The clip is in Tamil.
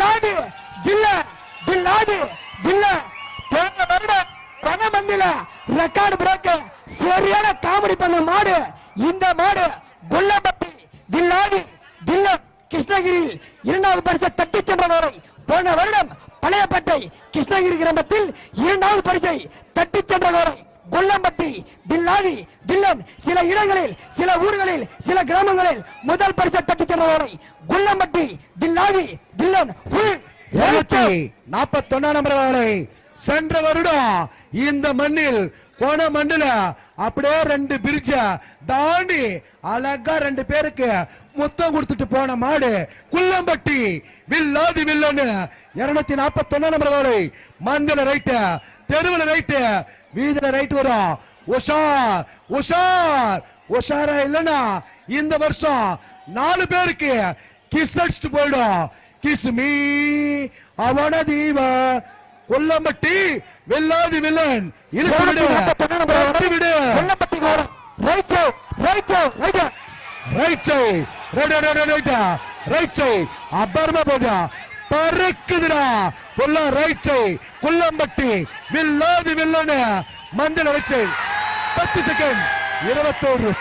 தில்லாடி தில்ல தில்லாடி தில்ல போன வருடம் பணமந்தில ரெக்கார்டு பிரேக் சரியான காமெடி பண்ண மாடு இந்த மாடு கொல்லப்பட்டி தில்லாடி தில்ல கிருஷ்ணகிரியில் இரண்டாவது பரிசை தட்டி சென்ற வரை போன வருடம் பழையப்பட்டை கிருஷ்ணகிரி கிராமத்தில் இரண்டாவது பரிசை தட்டி சென்ற வரை கொல்லம்பட்டி தில்லாடி தில்லன் சில இடங்களில் சில ஊர்களில் சில கிராமங்களில் முதல் பரிசை தட்டி சென்ற வரை கொல்லம்பட்டி தில்லாடி தில்லன் 41 நம்பர்களை சென்ற வருடம் இந்த மண்ணில் போன மண்ணில அப்படியே 2 பிரிட்ஜ தாண்டி அழகா 2 பேருக்கு முத்தம் கொடுத்துட்டு போன மாடு குள்ளம்பட்டி வில்லாதி வில்லன்னு 241 நம்பர்களை மந்தில ரைட்டு தெருவில் ரைட்டு வீதியில ரைட் வரும். உஷார் உஷார் உஷாரா இல்லைன்னா இந்த வருஷம் 4 பேருக்கு கிஸ் அடிச்சுட்டு போயிடும். கிஸ் மீ அவன தீவ கொல்லம்பட்டி வெள்ளாதி வில்லன் பறக்குதுடா கொல்லம்பட்டி வில்லாதி வில்லன் மஞ்சள் வச்சு 10 செகண்ட் 21